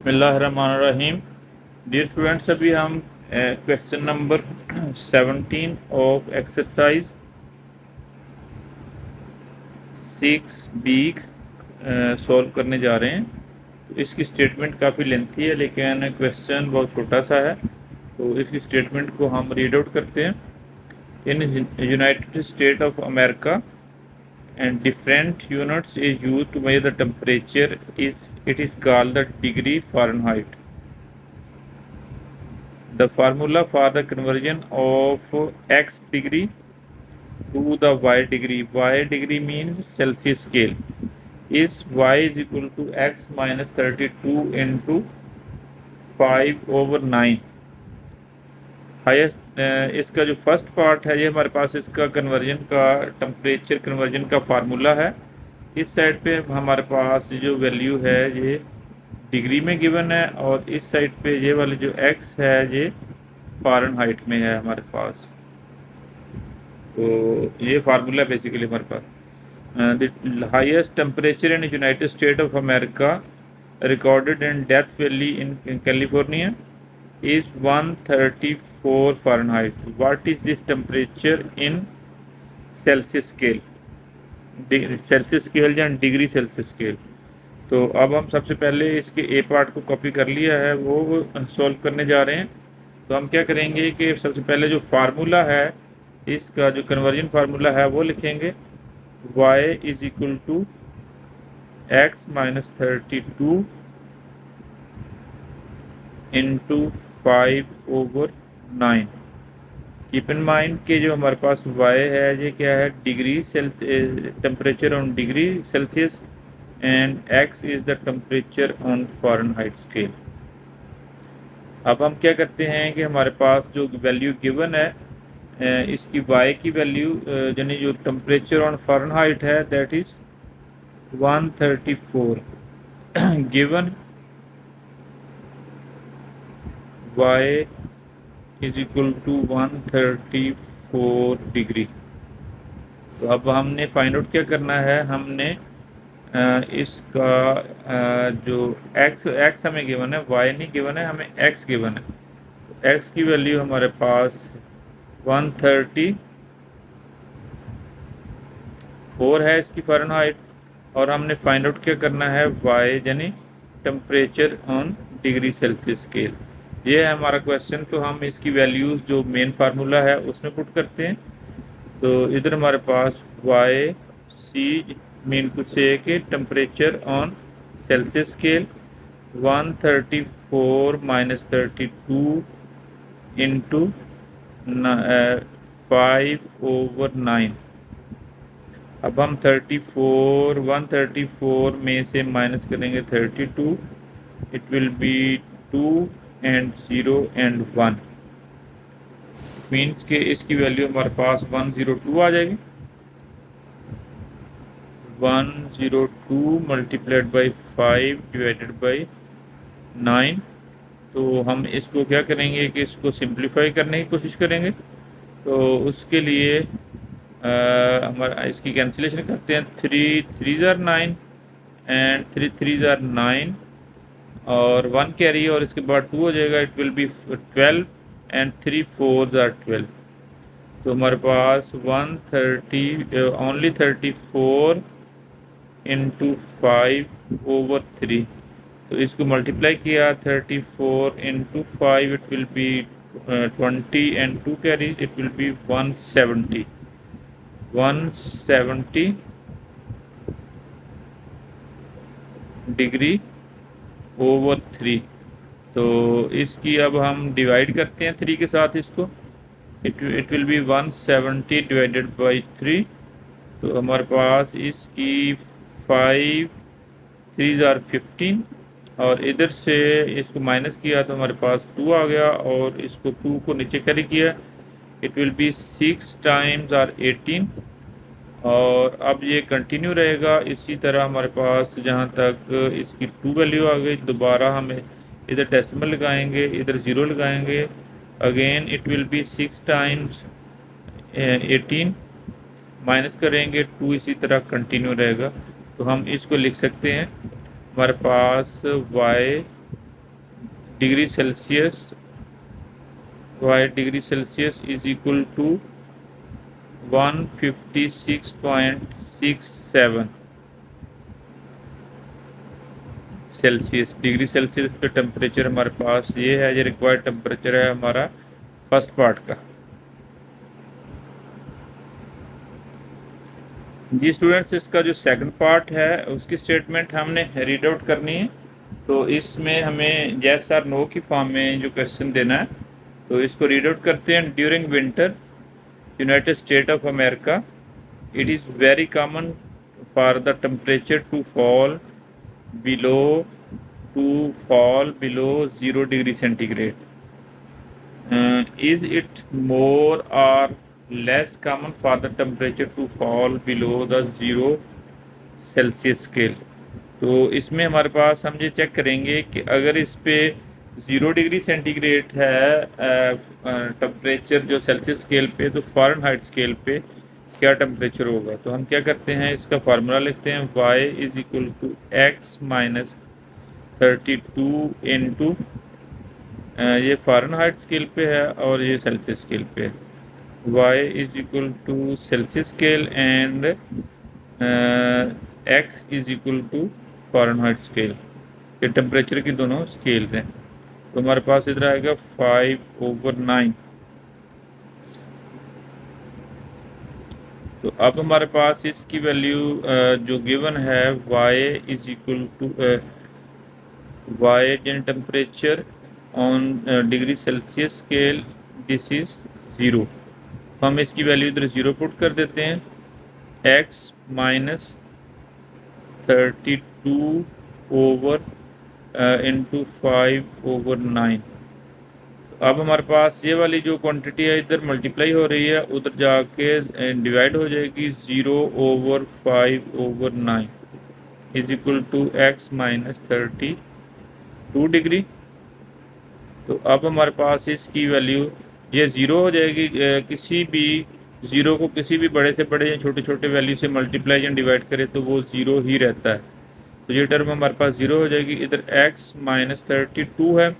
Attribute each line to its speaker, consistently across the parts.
Speaker 1: बिस्मिल्लाहिर्रहमानिर्रहीम। Dear students, अभी हम question number 17 of exercise 6B solve करने जा रहे हैं। तो इसकी स्टेटमेंट काफ़ी लेंथी है, लेकिन क्वेश्चन बहुत छोटा सा है। तो इसकी स्टेटमेंट को हम रीड आउट करते हैं। इन United States of America and different units is used to measure the temperature. It is called the degree Fahrenheit. The formula for the conversion of x degree to the y degree means Celsius scale, is y is equal to x minus 32 into 5/9। Highest इसका जो first part है, ये हमारे पास इसका conversion का temperature conversion का formula है। इस साइड पे हमारे पास जो वैल्यू है ये डिग्री में गिवन है, और इस साइड पे ये वाली जो x है ये फ़ारेनहाइट में है हमारे पास। तो ये फार्मूला बेसिकली हमारे पास the highest temperature in United States of America recorded in Death Valley in California is 134 Fahrenheit. What is this temperature in Celsius scale? Celsius scale या डिग्री सेल्सियस स्केल। तो अब हम सबसे पहले इसके ए पार्ट को कॉपी कर लिया है, वो सॉल्व करने जा रहे हैं। तो हम क्या करेंगे कि सबसे पहले जो फार्मूला है, इसका जो कन्वर्जन फार्मूला है वो लिखेंगे। y is equal to x minus 32 into 5/9। Keep in mind कि जो हमारे पास y है ये क्या है, degree Celsius temperature on degree Celsius, and x is the temperature on Fahrenheit scale. अब हम क्या करते हैं कि हमारे पास जो वैल्यू गिवन है, इसकी y की वैल्यू यानी जो टेम्परेचर ऑन फ़ारेनहाइट है that is 134 given y is equal to 134 degree. तो अब हमने फाइंड आउट क्या करना है, हमने इसका जो x हमें गिवन है, y नहीं गिवन है, हमें x गिवन है। तो x की वैल्यू हमारे पास 134 है इसकी फ़ारेनहाइट, और हमने फाइंड आउट क्या करना है y यानी temperature on degree Celsius scale. ये है हमारा क्वेश्चन। तो हम इसकी वैल्यूज़ जो मेन फार्मूला है उसमें पुट करते हैं। तो इधर हमारे पास y c मीन टू से कि temperature on Celsius scale 134 minus 32 into 5/9। अब हम 134 में से माइनस करेंगे 32, it will B 2 and 0 and 1 means के इसकी वैल्यू हमारे पास 102 आ जाएगी। 102 मल्टीप्लाइड बाई 5 डिवाइडेड बाई 9। तो हम इसको क्या करेंगे कि इसको सिंप्लीफाई करने की कोशिश करेंगे। तो उसके लिए हमारा इसकी कैंसिलेशन करते हैं। 3 3 ज़ार 9 एंड 3 3 ज़ार 9 और 1 कैरी, और इसके बाद 2 हो जाएगा, इट विल बी 12 एंड 3 4 ज़ार 12। तो हमारे पास 130 ओनली 34 इंटू 5/3। तो इसको मल्टीप्लाई किया 34 into 5, it will B 20 and 2 carry, it will B 170 degree over 3। तो इसकी अब हम डिवाइड करते हैं 3 के साथ इसको, it will B 170 divided by 3। तो हमारे पास इसकी 5 3 ज़ार 15, और इधर से इसको माइनस किया तो हमारे पास 2 आ गया, और इसको 2 को नीचे कैरी किया, it will be 6 times are 18। और अब ये कंटिन्यू रहेगा इसी तरह हमारे पास जहाँ तक इसकी 2 वैल्यू आ गई। दोबारा हमें इधर डेसिमल लगाएंगे, इधर 0 लगाएंगे, again it will be 6 times 18, minus करेंगे 2, इसी तरह कंटिन्यू रहेगा। तो हम इसको लिख सकते हैं, हमारे पास y degree Celsius, y degree Celsius is equal to 156.67 Celsius. Degree Celsius पे टेम्परेचर हमारे पास ये है, ये रिक्वायर्ड टेम्परेचर है हमारा फर्स्ट पार्ट का। जी स्टूडेंट्स, इसका जो सेकंड पार्ट है उसकी स्टेटमेंट हमने रीड आउट करनी है। तो इसमें हमें यस और नो की फॉर्म में जो क्वेश्चन देना है, तो इसको रीड आउट करते हैं। During winter United States of America it is very common for the temperature to below fall below 0 degree centigrade. Is it more or less common for the temperature to fall below the 0 Celsius scale? तो इसमें हमारे पास हम ये check करेंगे कि अगर इस पे 0 डिग्री सेंटीग्रेड है टेम्परेचर जो सेल्सियस स्केल पे, तो फ़ारेनहाइट स्केल पे क्या टेम्परेचर होगा। तो हम क्या करते हैं, इसका फार्मूला लिखते हैं y is equal to x minus 32 into, ये फ़ारेनहाइट स्केल पे है और ये सेल्सियस स्केल पे है। y is equal to Celsius scale and x is equal to Fahrenheit scale. ये टेम्परेचर की दोनों स्केल्स हैं। तो हमारे पास इधर आएगा 5/9। तो अब हमारे पास इसकी वैल्यू जो गिवन है y is equal to y in temperature on degree Celsius scale, this is 0। तो हम इसकी वैल्यू इधर 0 पुट कर देते हैं। x minus 32 over into 5/9। अब हमारे पास ये वाली जो क्वांटिटी है इधर मल्टीप्लाई हो रही है, उधर जाके डिवाइड हो जाएगी। 0/5/9 is equal to x minus 32 degree. तो अब हमारे पास इसकी वैल्यू ये 0 हो जाएगी। किसी भी 0 को किसी भी बड़े से बड़े या छोटे छोटे वैल्यू से मल्टीप्लाई या डिवाइड करे तो वो 0 ही रहता है। तो ये टर्म हमारे पास 0 हो जाएगी। इधर x माइनस 32 है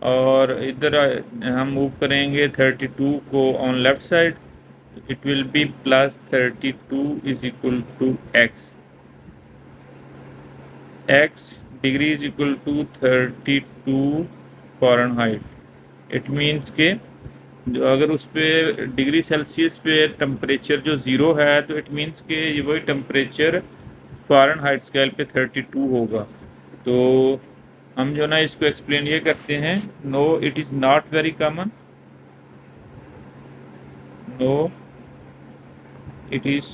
Speaker 1: और इधर हम मूव करेंगे 32 को on left side, it will be plus 32 is equal to x। x degree is equal to 32 Fahrenheit. It means के जो अगर उस पर डिग्री सेल्सियस पे टेम्परेचर जो 0 है, तो इट मीन्स के ये वही टेम्परेचर फ़ारेनहाइट स्केल पे 32 होगा। तो हम जो ना इसको एक्सप्लेन ये करते हैं, no it is not very common, no it is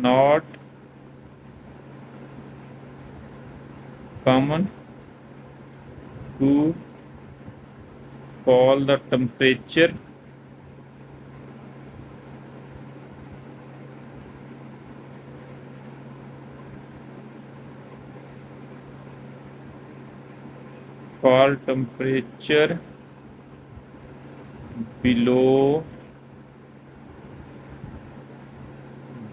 Speaker 1: not common to fall the temperature below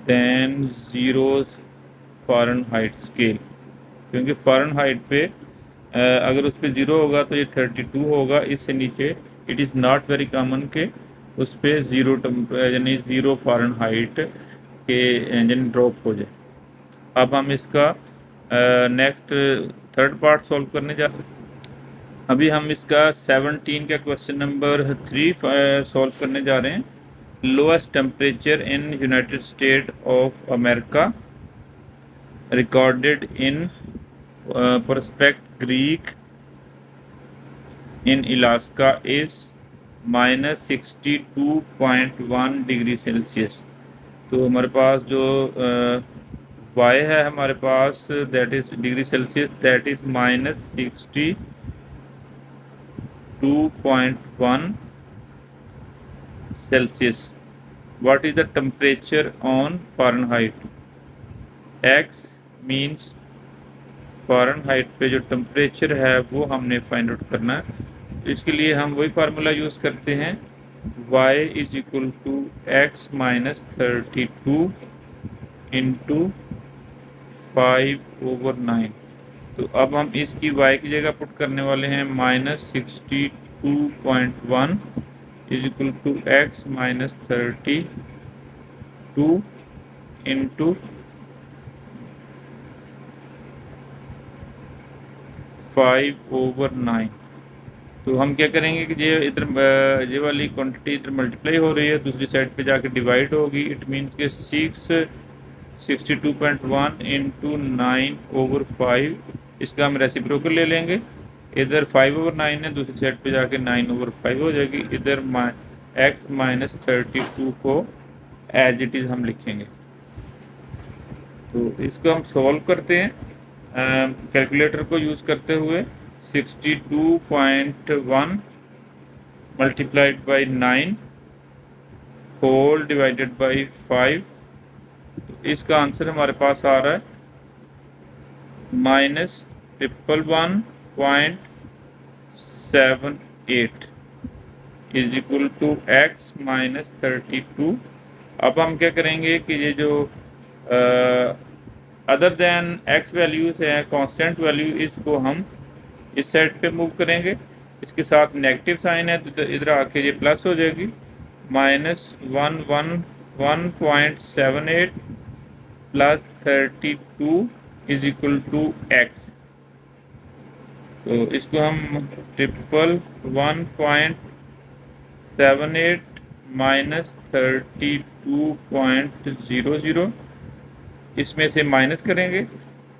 Speaker 1: than 0 Fahrenheit scale. क्योंकि फ़ारेनहाइट पे अगर उस पर 0 होगा तो ये 32 होगा, इससे नीचे it is not very common के उस पर 0 यानी 0 फ़ारेनहाइट के यानी ड्रॉप हो जाए। अब हम इसका नेक्स्ट थर्ड पार्ट सॉल्व करने जा रहे हैं। अभी हम इसका 17 का क्वेश्चन नंबर 3 सॉल्व करने जा रहे हैं। Lowest temperature in United States of America recorded in Prospect Creek in Alaska is minus 62.1 degree Celsius. तो हमारे पास जो y है हमारे पास that is degree Celsius, that is minus 62.1 Celsius. What is the temperature on Fahrenheit? x means Fahrenheit पे जो temperature है वो हमने फाइंड आउट करना है। इसके लिए हम वही फार्मूला यूज़ करते हैं, y is equal to x minus 32 into 5/9। तो अब हम इसकी y की जगह पुट करने वाले हैं -62.1 is equal to x -32 into 5/9। तो हम क्या करेंगे कि ये इधर ये वाली क्वांटिटी इधर मल्टीप्लाई हो रही है, दूसरी साइड पे जाके डिवाइड होगी। इट मीन्स के 62.1 इंटू 9/5, इसका हम रेसिप्रोकल ले लेंगे। इधर 5/9 है, दूसरी साइड पे जाके 9/5 हो जाएगी। इधर x -32 को एज इट इज़ हम लिखेंगे। तो इसको हम सॉल्व करते हैं कैलकुलेटर को यूज़ करते हुए। 62.1 multiplied by 9 whole divided by 5, तो इसका आंसर हमारे पास आ रहा है -111.78 इज इक्वल टू x -32। अब हम क्या करेंगे कि ये जो अदर देन x वैल्यूज है, कांस्टेंट वैल्यू, इसको हम इस साइड पे मूव करेंगे। इसके साथ नेगेटिव साइन है तो इधर आके ये प्लस हो जाएगी। -111.78 plus 32 is equal to x। तो इसको हम 111.78 माइनस 32.00 इसमें से माइनस करेंगे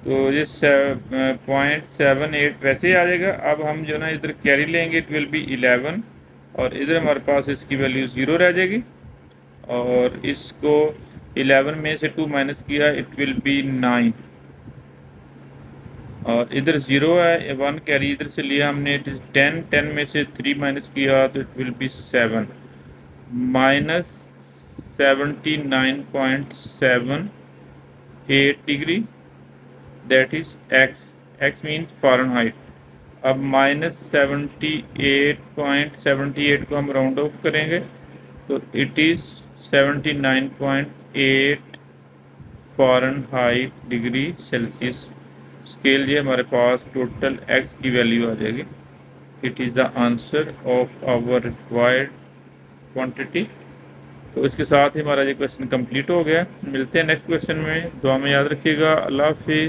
Speaker 1: तो ये 0.78 वैसे ही आ जाएगा। अब हम जो ना इधर कैरी लेंगे, इट विल बी 11, और इधर हमारे पास इसकी वैल्यू 0 रह जाएगी। और इसको 11 में से 2 माइनस किया, इट विल बी 9, और इधर 0 है, 1 कैरी इधर से लिया हमने, इट इज़ 10, 10 में से 3 माइनस किया तो it will be 7, minus 79.78 degree, that is x means Fahrenheit. अब -78.78 को हम राउंड ऑफ करेंगे तो it is 79.8 Fahrenheit degree Celsius. Scale ये हमारे पास टोटल x की वैल्यू आ जाएगी। It is the answer of our required quantity. तो इसके साथ ही हमारा ये क्वेश्चन कंप्लीट हो गया। मिलते हैं नेक्स्ट क्वेश्चन में। दुआ में याद रखिएगा। अल्लाह हाफिज़।